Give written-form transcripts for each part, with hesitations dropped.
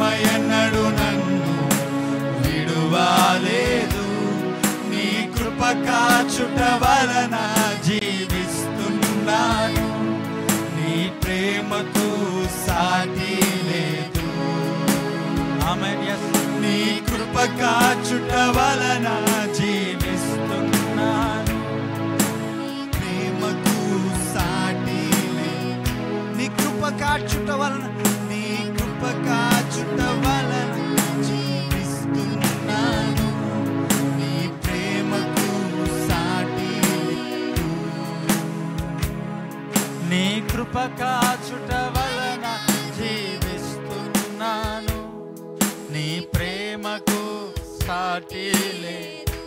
ప్రేమ ఎన్నడు నన్ను విడువలేదు. నీ కృప కాచుట వలన జీవిస్తున్నాను. నీ ప్రేమకు సాటి లేదు. ఆమేన్. నీ కృప కాచుట వలన జీవిస్తున్నాను. నీ ప్రేమకు సాటి లేదు. నీ కృప కాచుట వలన, నీ కృప కాచుట వలన జీవిస్తున్నాను. నీ ప్రేమకు సాటి లేదు. నీ కృప కాచుట వలన జీవిస్తున్నాను. నీ ప్రేమకు సాటి లేదు.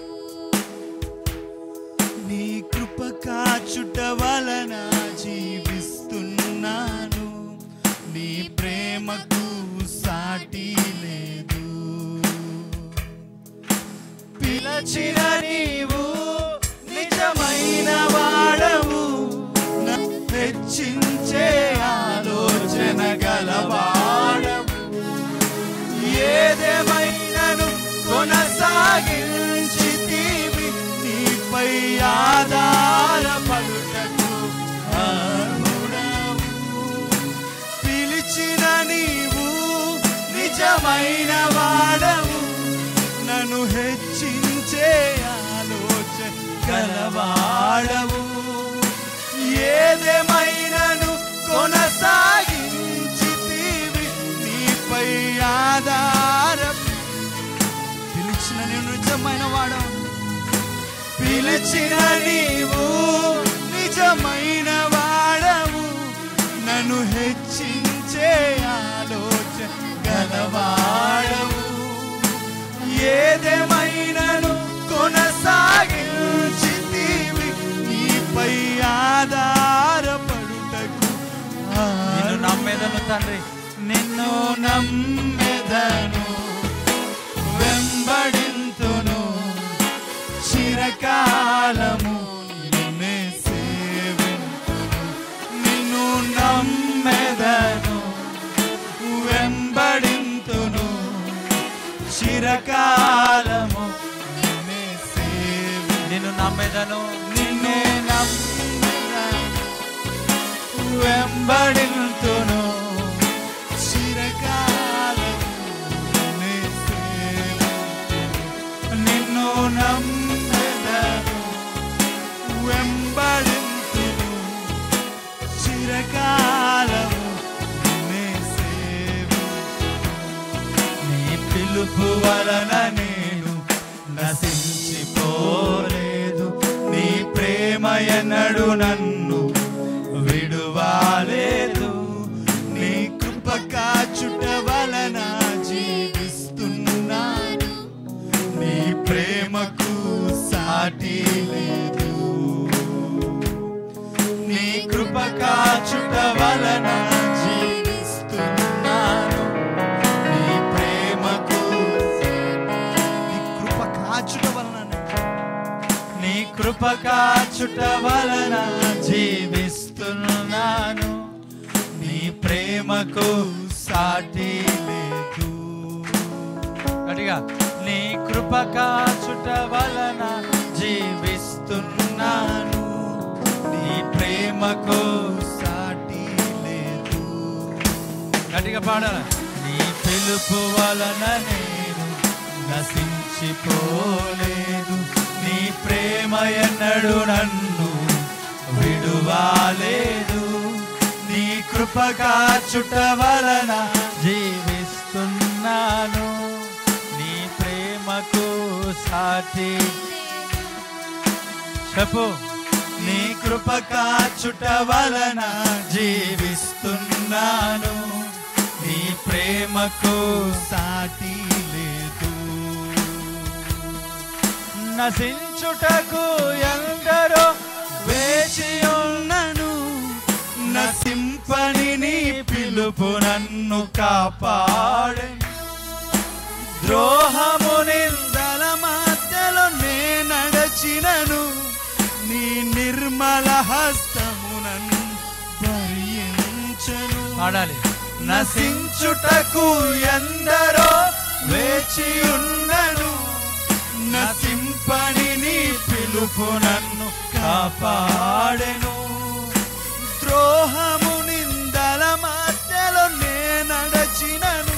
నీ కృప కాచుట వలన జీవిస్తున్నాను. నీ ప్రేమకు సాటి లేదు. పిలచిన నీవు నిజమైన వాడవు. నన్ను హెచ్చించే ఆలోచన గలవాడవు. ఏదేమైనను కొనసాగించితివి. నీపై ఆధారపడుటకు అర్హుడవు. పిలిచిన నీవు నిజమైన వాడవు. నన్ను హెచ్చించే ఆలోచన గలవాడవు. ఏదేమైనను కొనసాగించితివి. నీపై పిలిచిన నీవు నిజమైన వాడవు. పిలిచిన నీవు నిజమైన వాడవు. నన్ను హెచ్చించే ఆలోచన గలవాడవు. ఏదేమైనను కొనసాగించితివి. నీపై ఆధారపడుటకు నిన్ను నమ్మెదను తండ్రి. నిన్ను నమ్మెదను, వెంబడింతును. చిరకాలము నిన్నే సేవింతును. నిన్ను నమ్మెదను, వెంబడింతును. చిరకాలము నిన్నే సేవింతును. నిన్ను నమ్మెదను, నిన్నే నమ్మెదను, వెంబడింతును. నిన్ను నమ్మెదను, వెంబడింతును. చిరకాలము నిన్నే సేవింతును. నీ పిలుపు వలన నేను నశించిపోలేదు. నీ ప్రేమ ఎన్నడు నన్ను విడువలేదు. నీ కృప కాచుట వలన జీవిస్తున్నాను. నీ ప్రేమకు సాటి లేదు. నీ కృప కాచుట వలన జీవిస్తున్నాను. నీ ప్రేమకు, నీ కృప కాచుట వలన, నీ కృప కాచుట వలన జీవిస్తున్నాను. నీ ప్రేమకు సాటి లేదు. గట్టిగా, నీ కృప కాచుట వలన జీవిస్తున్నాను. నీ ప్రేమకు సాటి లేదు. గట్టిగా పాడాలి. నీ పిలుపు వలన నేను నశించిపోలేదు. నీ ప్రేమ ఎన్నడు నన్ను విడువలేదు. నీ కృప కాచుట వలన జీవిస్తున్నాను. నీ ప్రేమకు సాటి. చెప్పు. నీ కృప కాచుట వలన జీవిస్తున్నాను. నీ ప్రేమకు సాటి లేదు. నశించుటకు ఎందరో వేచి ఉన్నను. నశింపని నీ పిలుపు నన్ను కాపాడే. ద్రోహము నిందల మధ్యలో నే నడచినను. నీ నిర్మల హస్తము నన్ను భరించెను. పాడాలి. నశించుటకు ఎందరో వేచి ఉన్నను, నశింపని నీ పిలుపు నన్ను కాపాడెను. ద్రోహము నిందల మధ్యలో నే నడచినను,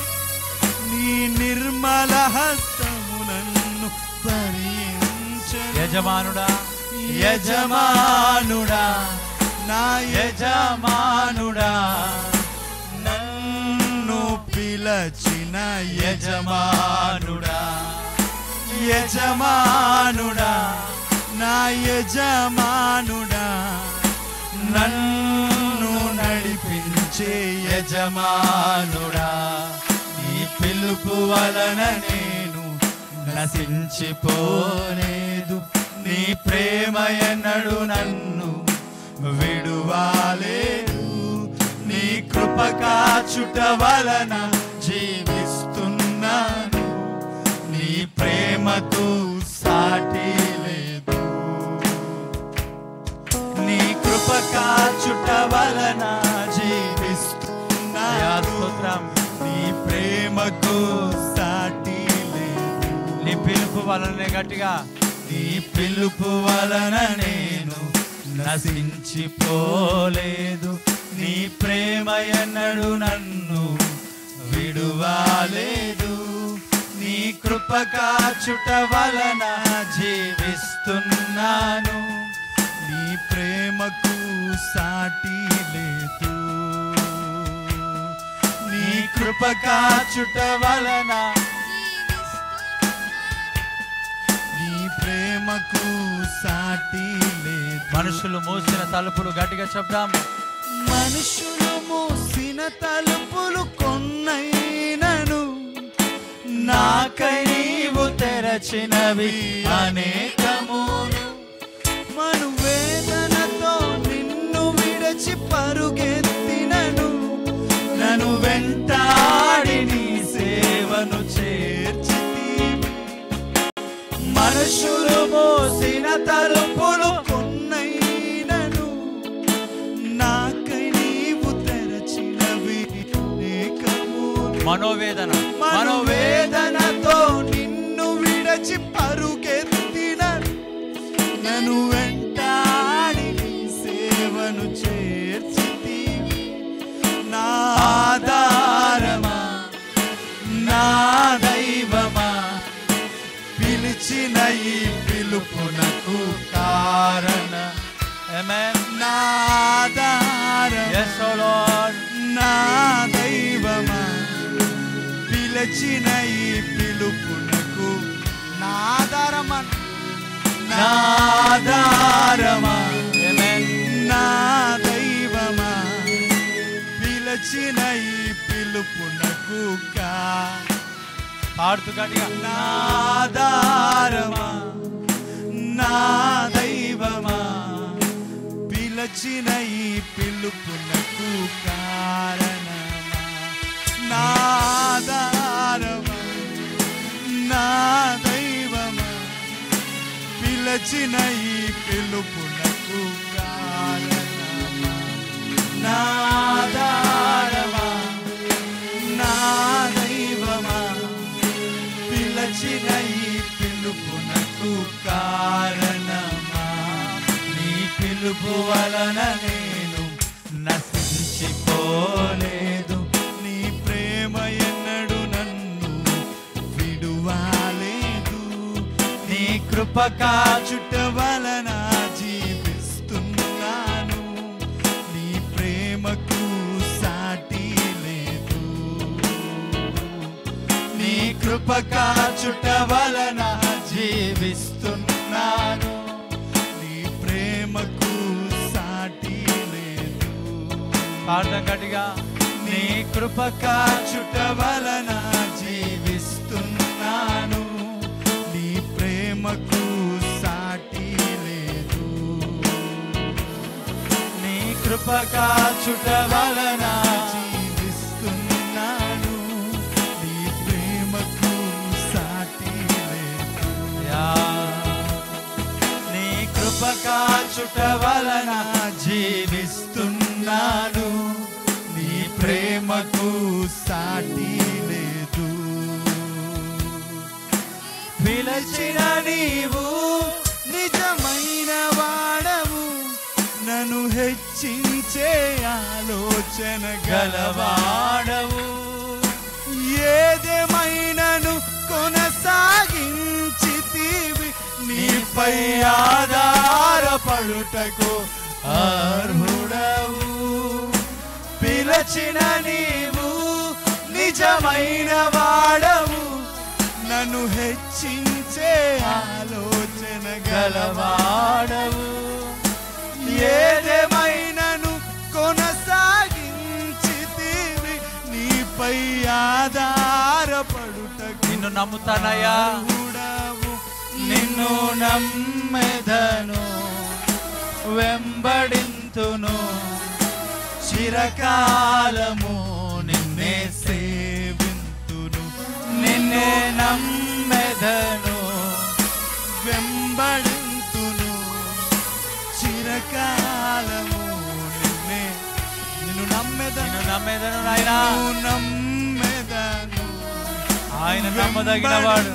నీ నిర్మల హస్తము నన్ను భరించెను. యజమానుడా యజమానుడా నా యజమానుడా, నన్ను పిలచిన యజమానుడా, యజమానుడా నా యజమానుడా, నన్ను నడిపించే యజమానుడా. నీ పిలుపు వలన నేను నశించిపోలేదు, నీ ప్రేమ ఎన్నడు నన్ను విడువాలేదు. నీ కృప కాచుట వలన జీవిస్తున్నాను, నీ ప్రేమతో సాటి లేదు. నీ కృప కాచుట వలన జీవిస్తున్నాను, నీ ప్రేమకు సాటి లేదు. నీ పిలుపు వలనే గట్టిగా, నీ పిలుపు వలన నేను నశించిపోలేదు, నీ ప్రేమ ఎన్నడు నన్ను విడువాలేదు. నీ కృప కాచుట వలన జీవిస్తున్నాను, నీ ప్రేమకు సాటి లేదు. నీ కృప కాచుట వలన నీ ప్రేమకు సాటి లేదు. మనుషులు మూసిన తలుపులు గట్టిగా చెప్దాం. మనుషులు మూసిన తలుపులు కొన్నైనను, నాకై నీవు తెరచినవి అనేకమును. మనువేదనతో నిన్ను విడచి పరుగెత్తినను, నన్ను వెంటాడి నీ సేవను చేర్చితివి. మనుషులు మోసిన తలుపులు కొన్నైనను, నాకై నీవు తెరచినవి అనేకమును. మనోవేదనతో నిన్ను విడచి పరుగెత్తిన, నన్ను వెంటాడి నీ సేవను చేర్చితివి. నా ఆధారమా నా దైవమా, పిలిచిన ఈ పిలుపునకు కారణ. నా ఆధారమా నా దైవమా, పిలిచిన ఈ పిలుపునకు నాదారమా నాదారమా నా దైవమా, పిలిచిన ఈ పిలుపునకు పాడుతూ గట్టిగా, నాదారమా నా దైవమా, పిలిచిన ఈ పిలుపునకు కారణమా. నాదారమా నా దైవమా, పిలిచిన ఈ పిలుపునకు కారణమా. నాదారమా నా దైవమా, పిలిచిన ఈ పిలుపునకు కారణమా. నీ పిలుపు వలన నేను నశించిపోలేదు, నీ ప్రేమ ఎన్నడు నన్ను విడువాలేదు. నీ కృప కాచుట వలన జీవిస్తున్నాను, నీ ప్రేమకు సాటి లేదు. నీ కృప కాచుట వలన జీవిస్తున్నాను, నీ ప్రేమకు సాటి లేదు. పాడదాం గట్టిగా, నీ కృప కాచుట వలన జీవిస్తున్నాను, నీ ప్రేమకు సాటి లేదు. నీ కృప కాచుట వలన జీవిస్తున్నాను, నీ ప్రేమకు సాటి లేదు. నీ కృప కాచుట వలన జీవిస్తున్నాను, నీ ప్రేమకు సాటి లేదు. పిలచిన నీవు నిజమైన వాడవు, నన్ను హెచ్చించే ఆలోచన గలవాడవు. ఏదేమైనను కొనసాగించితివి, నీపై ఆధారపడుటకు అర్హుడవు. పిలచిన నీవు నిజమైన వాడవు, నన్ను హెచ్చించే ఆలోచన గలవాడవు. ఏదేమైనను కొనసాగించితివి, నీపై ఆధారపడుటకు నిన్ను నమ్ముతానయ్యా, నిన్ను నమ్మెదను, వెంబడింతును, చిరకాలము నిన్నే సేవింతును. నిన్నే నమ్మెదను, వెంబడింతును, చిరకాలము నిన్ను నమ్మెదను నాయనా, నమ్మెదను, ఆయన నమ్మదగినవాడు.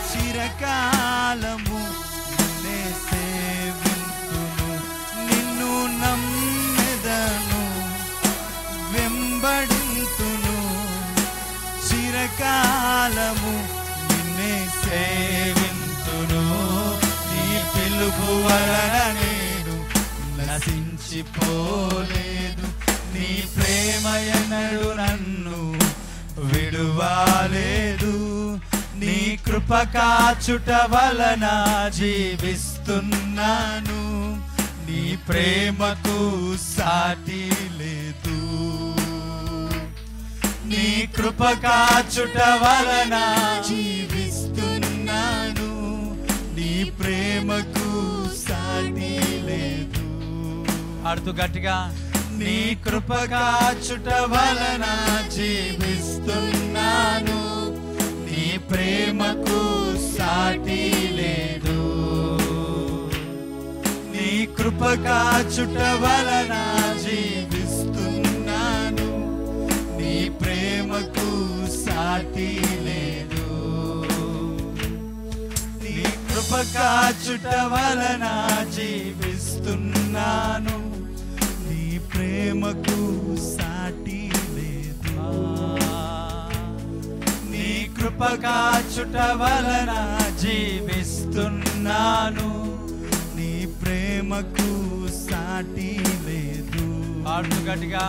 చిరకాలము నిన్నే సేవింతును. నిన్ను నమ్మెదను, వెంబడింతును, చిరకాలము నిన్నే సేవింతును. నీ పిలుపు వలన నేను నశించిపోలేదు, నీ ప్రేమ ఎన్నడు నన్ను విడువాలేదు. నీ కృప కాచుట వలన జీవిస్తున్నాను, నీ ప్రేమకు సాటి లేదు. నీ కృప కాచుట వలన జీవిస్తున్నాను, నీ ప్రేమకు సాటి లేదు. ఆడుతూ గట్టిగా, నీ కృప కాచుట వలన జీవిస్తున్నాను, నీ ప్రేమకు సాటి లేదు. నీ కృప కాచుట వలన జీవిస్తున్నాను, నీ ప్రేమకు సాటి లేదు. నీ కృప కాచుట వలన జీవిస్తున్నాను, నీ ప్రేమకు సాటి లేదు. నీ కృప కాచుట వలన జీవిస్తున్నాను, నీ ప్రేమకు సాటి లేదు. ఆడుతూ గట్టిగా,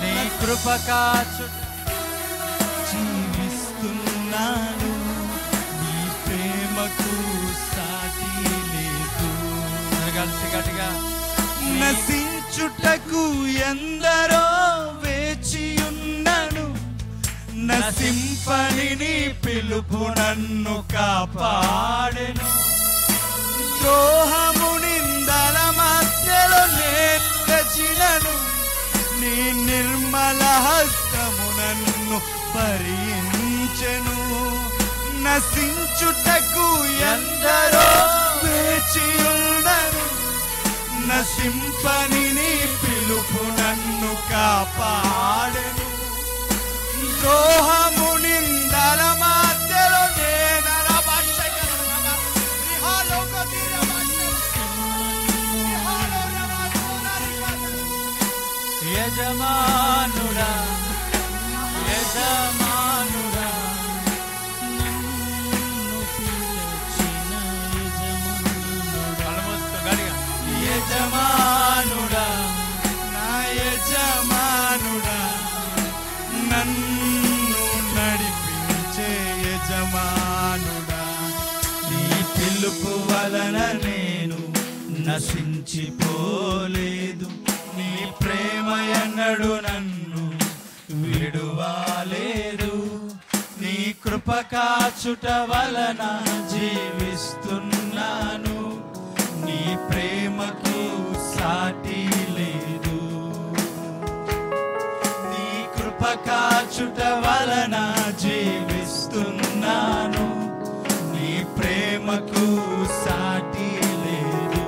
నీ కృప కాచుట జీవిస్తున్నాను, నీ ప్రేమకు సాటి లేదు. కలిసి గట్టిగా, నశించుటకు ఎందరో వేచియున్నను, నశింపని నీ పిలుపు నన్ను కాపాడెను. ద్రోహము నిందల మధ్యలో నేర్చినను, నీ నిర్మల హస్తము నన్ను భరించెను. నశించుటకు ఎందరో వేచియున్నను, నశింపని నీ పిలుపు నన్ను కాపాడెను. ద్రోహము నిందల మధ్యలో యజమానుడా, యజమానుడా, యజమానుడా, నా యజమానుడా, నన్ను నడిపించే యజమానుడా. నీ పిలుపు వలన నేను నశించిపోలేదు, నీ ప్రేమ ఎన్నడు నన్ను విడువాలేదు. నీ కృప కాచుట వలన జీవిస్తున్నాను, నీ ప్రేమకు సాటి లేదు. నీ కృప కాచుట వలన జీవిస్తున్నాను, నీ ప్రేమకు సాటి లేదు.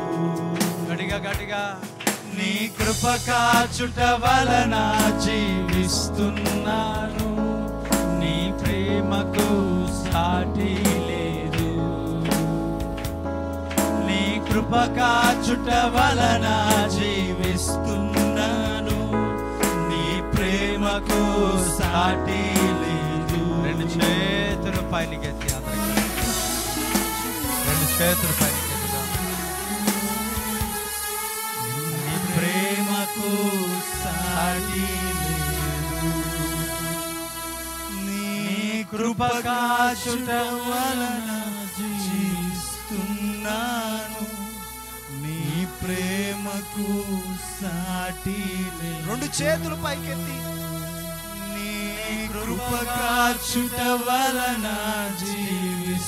గట్టిగా గట్టిగా, నీ కృప కృప కాచుట వలన జీవిస్తున్నాను, నీ ప్రేమకు సాటి లేదు. నీ కృప కాచుట వలన జీవిస్తున్నాను, నీ ప్రేమకు సాటి లేదు. రెండు చేతులు పైకి ఎత్తి అందరికీ రెండు చేతులు పైకి ఎత్తుదాం. నీ ప్రేమకు సాటి లేదు. నీ కృప కాచుట వలన జీవిస్తున్నాను, నీ ప్రేమకు సాటి లేదు. రెండు చేతులు పైకెత్తి నీ కృప కాచుట వలన జీవిస్తున్నాను,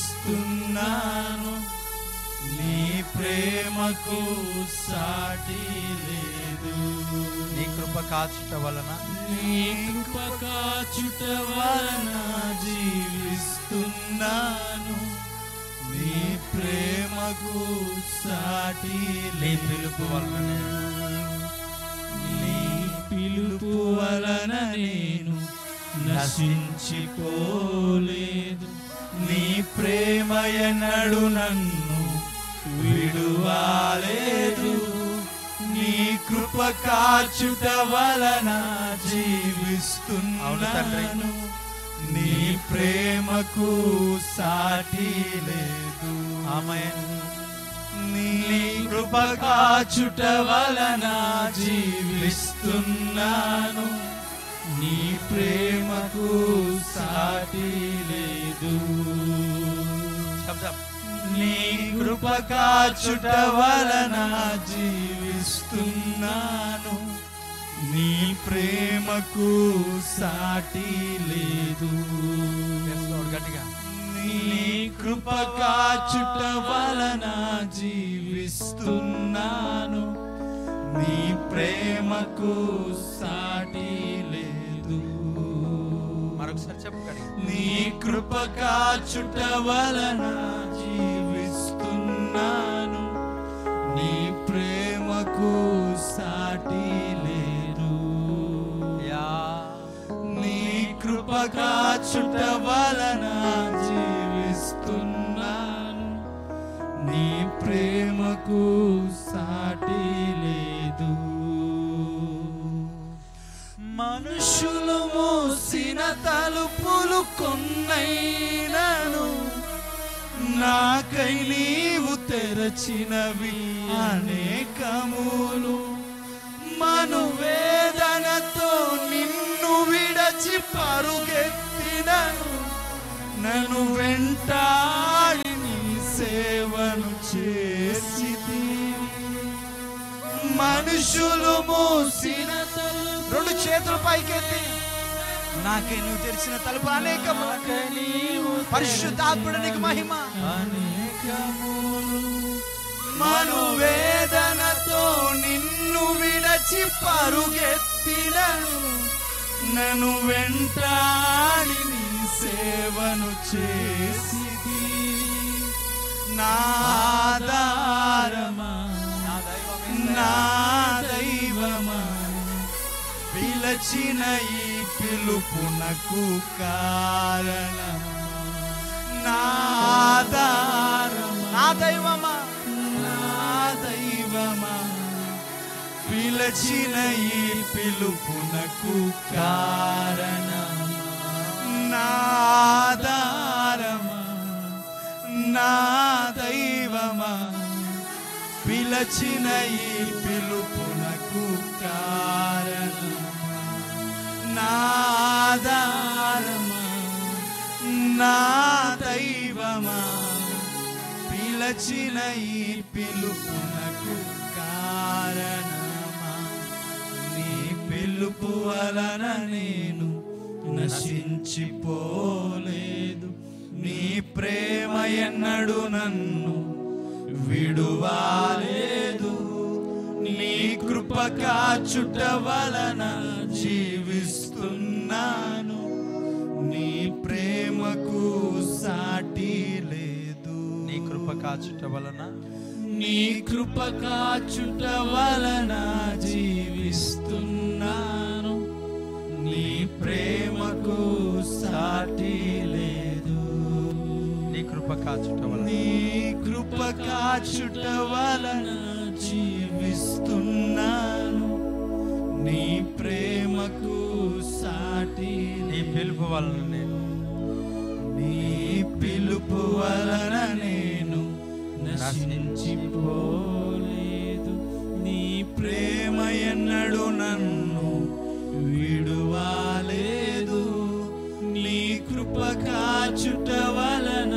నీ ప్రేమకు సాటి లేదు. నీ కృప కాచుట వలన నీ కృప కాచుట వలన జీవిస్తున్నాను, నీ ప్రేమకు సాటి నీ పిలుపు వలన నీ పిలుపు వలన నేను నశించిపోలేదు, నీ ప్రేమ ఎన్నడు నన్ను విడువాలేదు. నీ కృప కాచుట వలన జీవిస్తున్నాను, నీ ప్రేమకు సాటి లేదు. ఆమేన్. నీ కృప కాచుట వలన జీవిస్తున్నాను, నీ ప్రేమకు సాటి లేదు. శబ్దం. నీ కృప కాచుట వలన జీవిస్తున్నాను, నీ ప్రేమకు సాటి లేదు. గట్టిగా. నీ కృప కాచుట వలన జీవిస్తున్నాను, నీ ప్రేమకు సాటి లేదు. మరొకసారి చెప్పండి. నీ కృప కాచుట వలన జీవిస్తున్నాను, నీ ప్రేమకు సాటి లేదు. నీ కృప కాచుట వలన జీవిస్తున్నాను, నీ ప్రేమకు సాటి లేదు. మనుషులు మోసిన తలుపులు కొన్నైనను, నాకై నీవు తెరచినవి అనేకములు. మనువేదనతో నిన్ను విడచి పరుగెత్తినను, నన్ను వెంటాడి నీ సేవను చేసితివి. మనుషులు మోసిన రెండు చేతులు పైకెత్తి నాకే నువ్వు తెరిచిన తలుపు అనేకము. పరిశుద్ధాత్ముడు నీకు మహిమ. అనేకములు మనువేదనతో నిన్ను విడచి పరుగెత్తినను, నన్ను వెంటాడి నీ సేవను చేసితివి. నా ఆధారమా, నా దైవమా, పిలచిన ఈ పిలుపునకు కారణమా. నా ఆధారమా, నా దైవమా, నా దైవమా, పిలచిన ఈ పిలుపునకు కారణమా. నా ఆధారమా, నా దైవమా, పిలచిన ఈ పిలుపునకు కారణమా. నా ఆధారమా, నా దైవమా, పిలచిన ఈ పిలుపునకు కారణమా. నీ పిలుపు వలన నేను నశించిపోలేదు, నీ ప్రేమ ఎన్నడు నన్ను విడువాలేదు. నీ కృప కాచుట వలన జీవిస్తున్నాను, నీ ప్రేమకు సాటి లేదు. నీ కృప కాచుట వలన నీ కృప కాచుట వలన జీవిస్తున్నాను. నీ ప్రేమకు సాటి లేదు. నీ కృప కాచుట వలన, నీ కృప కాచుట వలన జీవిస్తున్నాను. నీ ప్రేమకు సాటి, నీ పిలుపు వలన నేను, నీ పిలుపు వలన నేను నశించిపోలేదు. నీ ప్రేమ ఎన్నడు నన్ను విడువాలేదు. నీ కృప కాచుట వలన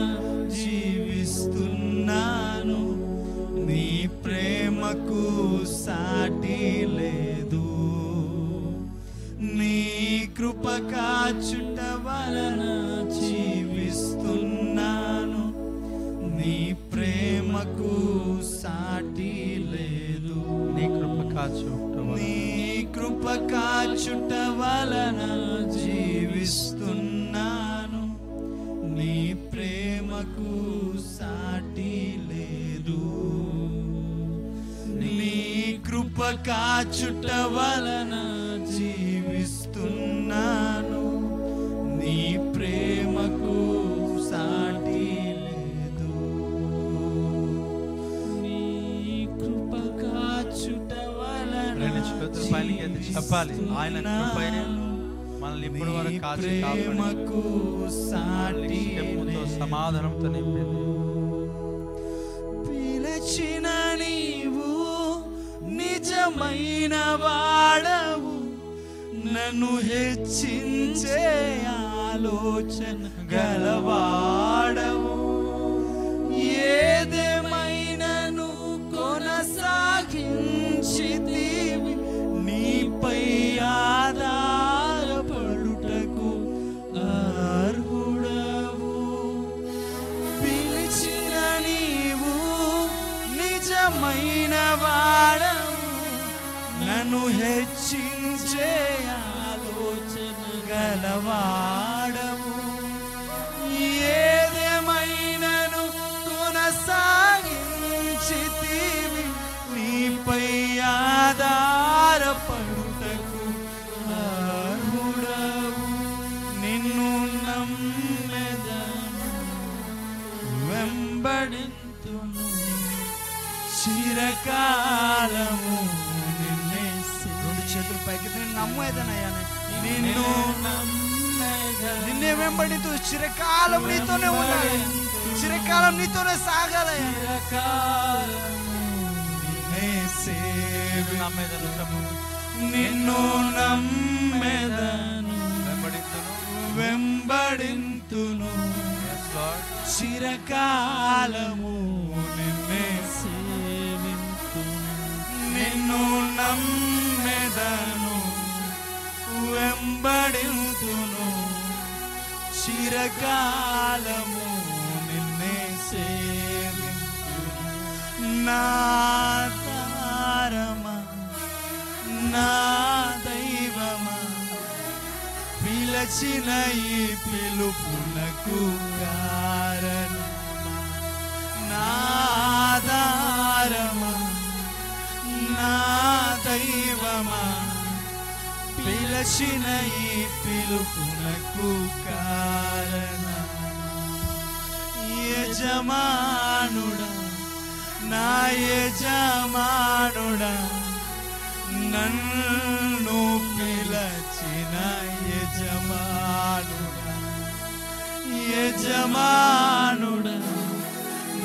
జీవిస్తున్నాను. నీ ప్రేమకు సాటి లేదు. నీ కృప కాచుట వలన జీవిస్తున్నాను. నీ ప్రేమకు సాటి లేదు. నీ కృప కాచుట వలన, నీ కృప కాచుట వలన జీవిస్తున్నాను. నీ ప్రేమకు సాటి లేదు. నీ కృప కాచుట వలన జీవిస్తున్నాను. నీ ప్రేమకు సాటి లేదు. నీ కృప కాచుట వలన రెండు చేతుల పైకి ఎత్తి చెప్పాలి, ఆయన కృపయే మనల్ని ఇప్పటి వరకు కాచి ప్రేమకు సాటి కాపాడి సమాధానంతో నింపింది. పిలిచిన నీవు నిజమైన వాడవు. నన్ను హెచ్చించే ఆలోచన గలవాడవు. ఏదేమైనను కొనసాగించితివి. నీపై ఆధారపడుటకు అర్హుడవు. పిలిచిన నీవు నిజమైన వాడవు. నన్ను హెచ్చించే ఆలోచన గలవాడవు. ఏదేమైనను కొనసాగించితివి. నీపై ఆధారపడుటకు అర్హుడవు. నిన్ను నమ్మెదను, వెంబడింతును చిరకాలము. రెండు చేతులు పైకి నేను నమ్మేదనయ్యా. నిన్ను నిన్నే వెంబడితూ చిరకాలం నీతోనే ఉండాలి. చిరకాలం నీతోనే సాగాలయ్యా. నిన్ను నమ్మెదను, వెంబడింతును చిరకాలము. నిన్నే సేవింతును. నిన్ను నమ్మెదను, వెంబడింతును చిరకాలము. నిన్నే సేవింతును. నా తారమా, నా దైవమా, పిలచిన ఈ పిలుపునకు కారణమా. నా ఆధారమా, నా దైవమా, పిలచిన ఈ పిలుపునకు కారణమా. యజమానుడా, నా యజమానుడా, నన్ను పిలచిన యజమానుడా. యజమానుడా,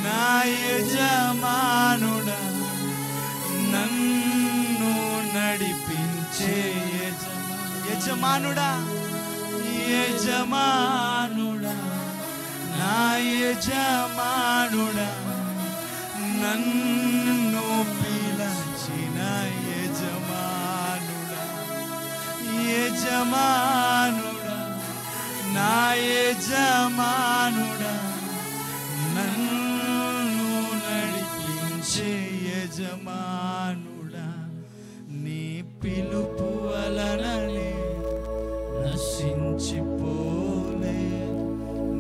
నా యజమానుడా, నన్ను నడిపించే యజమానుడా. యజమానుడా, నా యజమానుడా, నన్ను పిలచిన యజమానుడా. యజమానుడా, నా యజమానుడా, నన్ను నడిపించే యజమానుడా. నీ పిలుపు వలననే నశించిపోలే.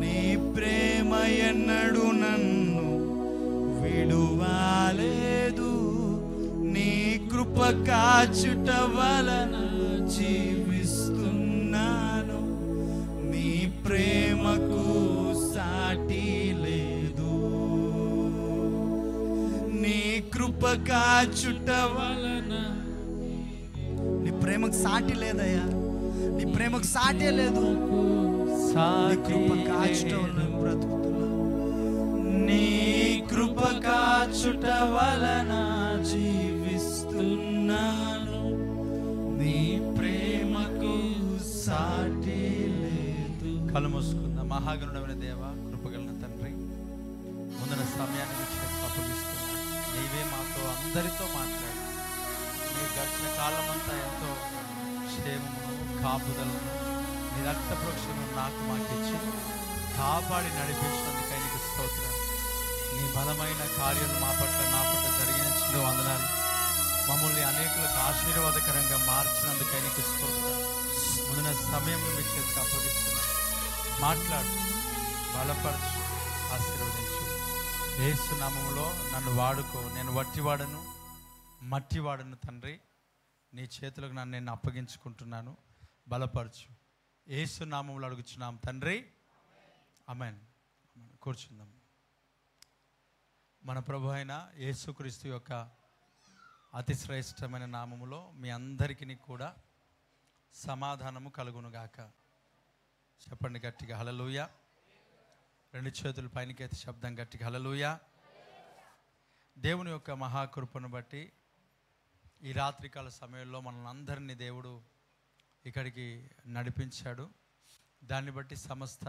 నీ ప్రేమ ఎన్నడు నన్ను విడువాలే. కాచుట వలన జీవిస్తున్నాను, నీ ప్రేమకు సాటి లేదు. నీ కృప కాచుట వలన, నీ ప్రేమకు సాటి లేదయ్యా, నీ ప్రేమకు సాటే లేదు. నీ కృప కాచుట వలన బ్రతుకుతున్నా, నీ కృప కాచుట వలన జీవిస్తున్నాను, నీ ప్రేమకు సాటి లేదు. కళ్ళు మూసుకుందాం. మహాగణుడైన దేవ, కృపగలిగిన తండ్రి, ముందున సమయాన్ని అప్పగిస్తున్నాను. నీవే మాతో అందరితో మాట్లాడు. నీ గడిచిన కాలమంతా ఎంతో క్షేమమును, కాపుదలను, నీ రక్త ప్రోక్షను నాకు మాకిచ్చి కాపాడి నడిపించినందుకై నీకు స్తోత్రం. నీ బలమైన కార్యాలు మా పట్ల, నా పట్ల జరిగించిన వందనాలు. మమ్మల్ని అనేకులకు ఆశీర్వాదకరంగా మార్చినందుకై నీకు స్తోత్రం. ముందున సమయం మీ చేతికి అప్పగిస్తున్నాను. మాట్లాడు, బలపరచు, ఆశీర్వదించు. యేసు నామములో నన్ను వాడుకో. నేను వట్టివాడను, మట్టివాడను తండ్రి. నీ చేతులకు నన్ను నేను అప్పగించుకుంటున్నాను. బలపరచు. యేసు నామములో అడుగుచున్నాం తండ్రి, ఆమేన్. కూర్చుందాం. మన ప్రభు అయిన యేసుక్రీస్తు యొక్క అతి శ్రేష్టమైన నామములో మీ అందరికీ కూడా సమాధానము కలుగునుగాక. చెప్పండి గట్టిగా హల్లెలూయా. రెండు చేతుల పైనకెత్తి శబ్దం గట్టిగా హల్లెలూయా. దేవుని యొక్క మహాకృపను బట్టి ఈ రాత్రికాల సమయంలో మనల్ని అందరినీ దేవుడు ఇక్కడికి నడిపించాడు. దాన్ని బట్టి సమస్త